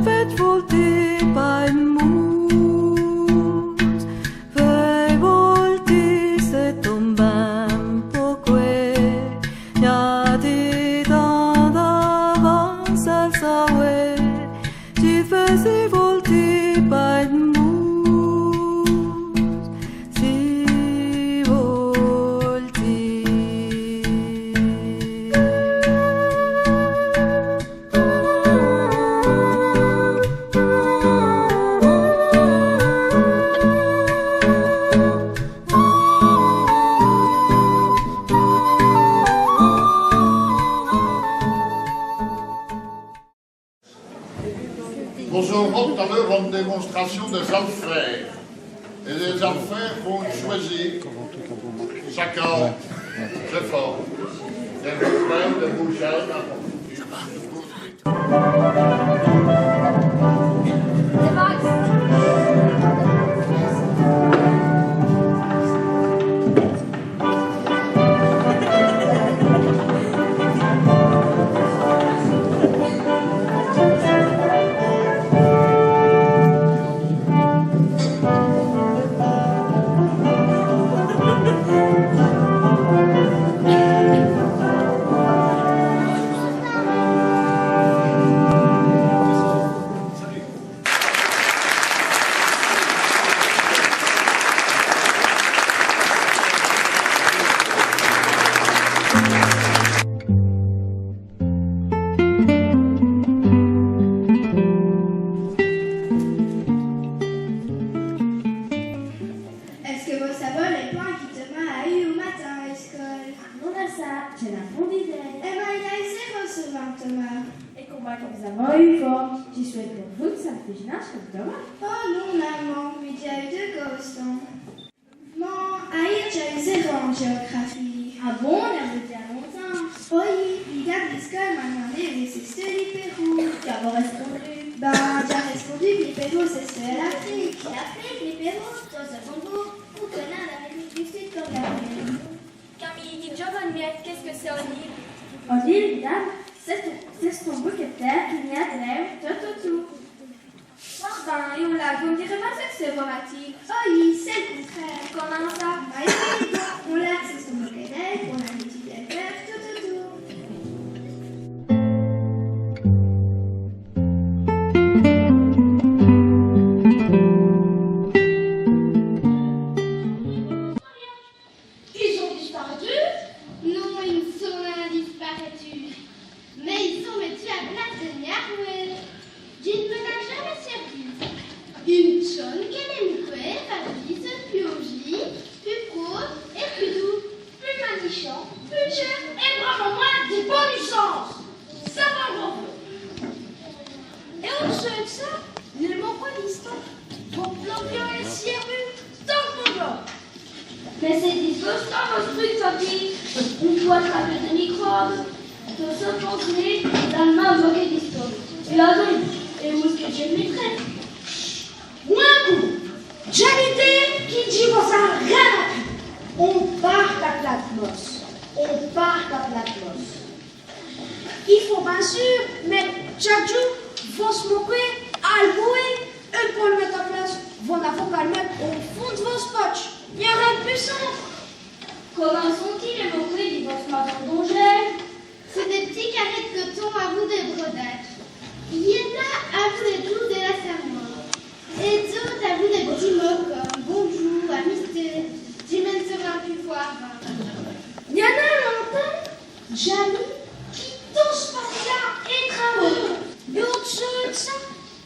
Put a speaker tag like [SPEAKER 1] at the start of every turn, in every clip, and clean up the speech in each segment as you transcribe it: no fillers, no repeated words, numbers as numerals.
[SPEAKER 1] faites volter par une mousse, faites volter cet homme ben pourquoi y a des temps d'avance à savoir, tu faisais volter par une mousse.
[SPEAKER 2] Nous aurons tout à l'heure une démonstration des alphères. Et les alphères vont choisir chacun, très fort, des refrains, des bougeages.
[SPEAKER 3] Tu souhaites pour vous que ça fait général comme Thomas?
[SPEAKER 4] Oh non, maman, mais tu as eu 2 gosses. Maman, Aïe, tu as eu 0 en géographie.
[SPEAKER 3] Ah bon, on a voté à longtemps.
[SPEAKER 4] Oui, il a l'école m'a demandé mais c'est ce l'hypéro.
[SPEAKER 3] Tu as répondu.
[SPEAKER 4] Ben, tu as répondu que l'hypéro c'est ce l'Afrique.
[SPEAKER 5] L'Afrique, l'hypéro, dans ce Congo, ou Ghana, l'Amérique du Sud, comme la Camille, dis-moi, bonne miette, qu'est-ce que c'est en île?
[SPEAKER 3] En île, dame, c'est ton bouquet de terre qui n'y a de l'air, tout.
[SPEAKER 5] Ben, et on l'a, vous me direz pas ça que c'est romantique.
[SPEAKER 4] Oh oui, c'est le contraire.
[SPEAKER 5] Comment ça?
[SPEAKER 4] Bah, on l'a, c'est son bouquet d'air, on a l'étude à faire, tout.
[SPEAKER 5] Mais c'est disgustant, ce truc, papy. On peut attraper des microbes, de se congeler dans le main bloqué d'histoire. Et là, donc, et où est-ce que je le mettrais?
[SPEAKER 6] Moins coup, j'ai l'idée qui dit qu'on s'en rien à tout. On part à Platmos. Il faut bien sûr, mais chaque jour, vont se moquer, allouer, et pour le mettre en place, vont avoir qu'à le mettre au fond de vos scotch. Il y a rien de puissant.
[SPEAKER 5] Comment sont-ils les moquets du bâtiment d'Angèle?
[SPEAKER 4] C'est des petits carrés de coton à bout de brodage. Il y en a à bout de tout de la serment. Et d'autres à bout de petits mots comme bonjour, amitié, j'imène sur un plus fort.
[SPEAKER 6] Il y en a longtemps, Jamy, qui tous passent là et travaillent. D'autres choses, ça,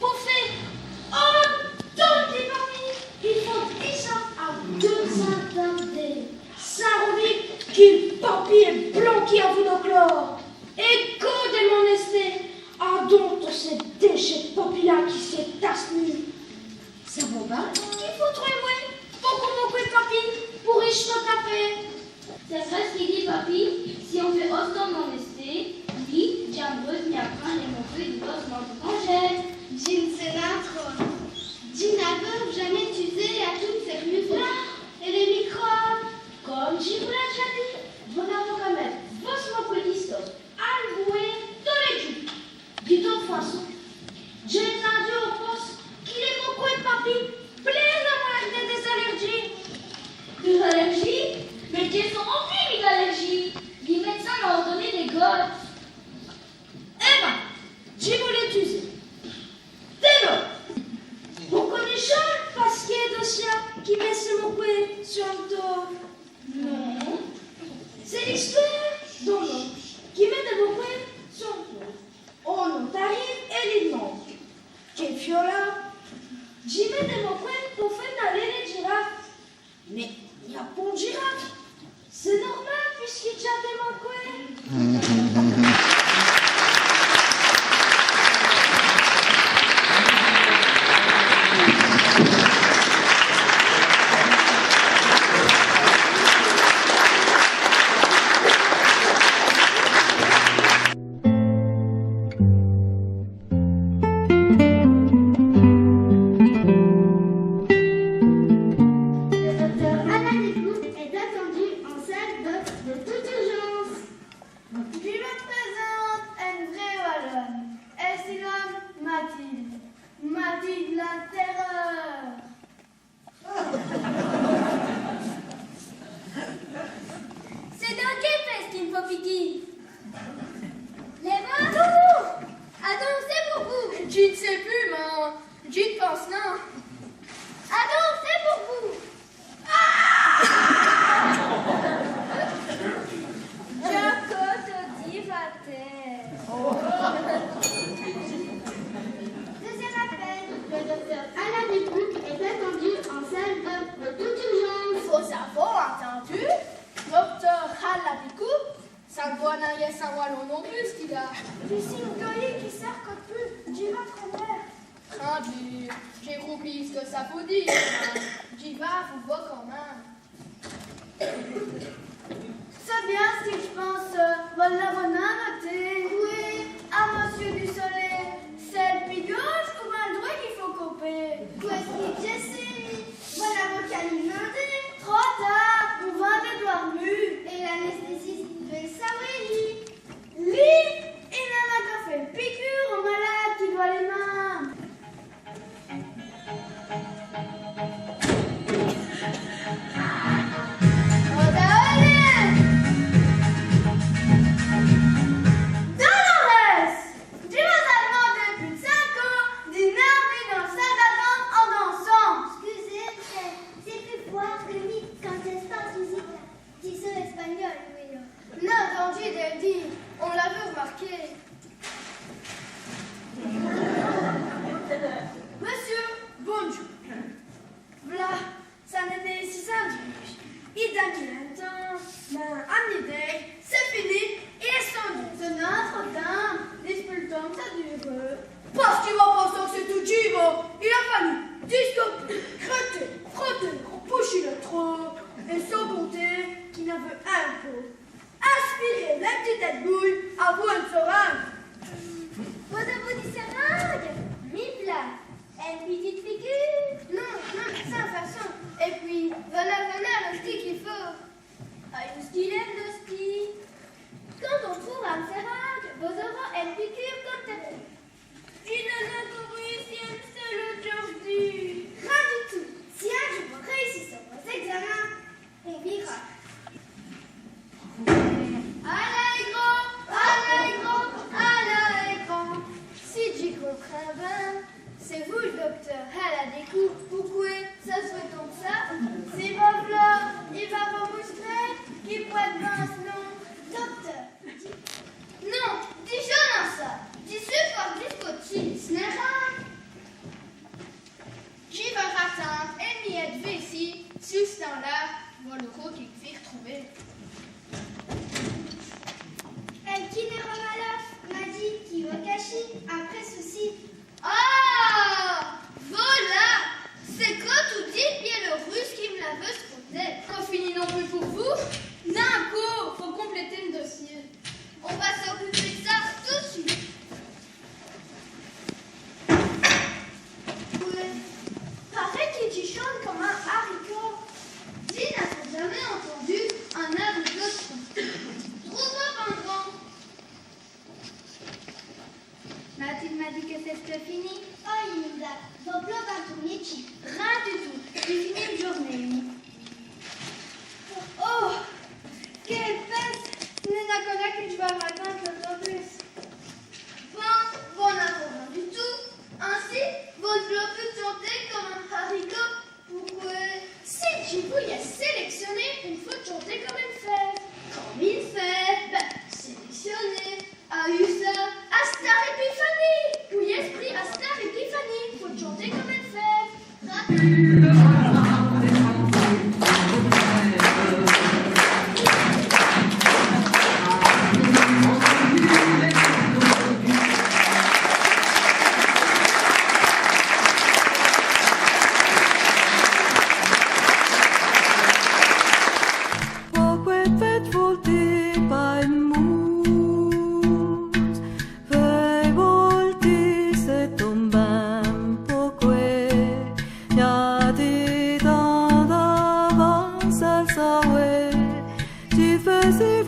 [SPEAKER 6] pour faire tant de papiers, il faut 10 ans à 200 ça revient qu'il papier blanc qui a vu nos chlore. Et quand de mon esté, donc ces déchets de papier là qui se tassent nu. Ça va pas qu'il faut trouver beaucoup de copines pour riche te taper.
[SPEAKER 5] C'est vrai ce qu'il dit, papy. Si on fait autant mon esté, lui, j'aimerais m'y apprendre les moquets du bâtiment d'Angèle.
[SPEAKER 4] Jean, c'est l'intro. Jean n'avait jamais utilisé à toutes ces rues-là et les microbes.
[SPEAKER 6] Comme j'y vous l'ai déjà dit, vous n'avez qu'à mettre vos moquets d'histoire, alloués dans les jus. De toute façon, j'ai
[SPEAKER 5] qui met ce mot sur le dos. Non. C'est l'histoire d'un homme qui met des mots sur le dos. On t'arrive et lui demande quel fiola. J'y mets des mots pour faire aller les girafes. Mais il n'y a pas de girafe. C'est normal puisqu'il y a des mots.
[SPEAKER 3] Mathilde la terreur.
[SPEAKER 6] C'est dans quelle fesse qu'il me faut piquer? Les mains?
[SPEAKER 3] Non.
[SPEAKER 6] Attends, c'est pour vous.
[SPEAKER 3] Tu ne sais plus, maman. Tu ne penses non.
[SPEAKER 6] Attends, c'est pour vous. Jaco te dit va terre.
[SPEAKER 4] Deuxième appel. Le docteur Alain Desbouc est attendu en salle de toute urgence.
[SPEAKER 3] Vous avez entendu? Docteur Haladécoup, ça ne doit rien savoir non plus, ce qu'il a.
[SPEAKER 6] Je suis une colline qui sert comme plus. J'y vais trop.
[SPEAKER 3] Rendu, j'ai compris ce que ça vous dit. J'y vais, vous vois quand même.
[SPEAKER 1] C'est bien ce que je pense. Voilà, on a noté.
[SPEAKER 3] Oui.
[SPEAKER 1] À Monsieur du Soleil, c'est le plus gauche ou mal droit qu'il faut couper?
[SPEAKER 4] Voici Jessie. Voilà vos câlinandés.
[SPEAKER 1] Trop tard, on va devoir mûr.
[SPEAKER 4] Et l'anesthésiste de Saweli.
[SPEAKER 1] Lui, il en a qu'à faire une piqûre au malade qui doit les mains. Dolores! Tu nous as demandé plus de 5 ans d'énerver dans le salle d'attente en dansant.
[SPEAKER 4] Excusez, c'est plus fort que lui quand c'est pas musique. Dis ça espagnol, oui.
[SPEAKER 1] Non, entendu de le dire. On l'avait remarqué. Monsieur, bonjour. Voilà, ça n'était si simple. Il donne un temps, mais en idée, c'est fini, il est sonné. C'est Notre-Dame, disputons ça dure. Parce qu'il va penser que c'est tout givo. Il a fallu discoter, crotter, frotter, pocher le trop, et sans compter qu'il n'avait un peu. Aspirer la petite bouille à vous une seringue.
[SPEAKER 6] Vous avez dit seringue? Mille plats. Une petite figure?
[SPEAKER 1] Non, sans façon. Et puis, voilà le ski qu'il faut.
[SPEAKER 6] Une stylette de ski. Quand on trouve un seringue, vous aurez une piqûre comme tête.
[SPEAKER 1] Il en a couru ici un seul aujourd'hui.
[SPEAKER 4] Rien du tout. Si un jour vous réussissez vos examens, on vira.
[SPEAKER 1] Allez, grand. Si j'y comprends bien, c'est vous le docteur Haladécoup. Pourquoi ça se fait comme ça? C'est votre là, il va vous montrer qu'il peut être dans ce nom.
[SPEAKER 4] Docteur,
[SPEAKER 1] Non, dis jeune en ça. Dis ce par discotis, ce n'est rien. J'y vais attendre et m'y être ici. Sur ce temps-là, voilà le coup qu'il fait retrouver.
[SPEAKER 4] El Kinéromalov m'a dit qu'il va cacher après ceci.
[SPEAKER 1] Ah, voilà. C'est quand tout dit biélorusse qui me la veut se poser. Pas fini non plus pour vous. D'un coup, faut compléter le dossier. On va s'occuper de ça tout de suite.
[SPEAKER 4] Paraît qu'il chante comme un haricot.
[SPEAKER 1] Dis, n'a-t-on jamais entendu
[SPEAKER 7] Tu faisais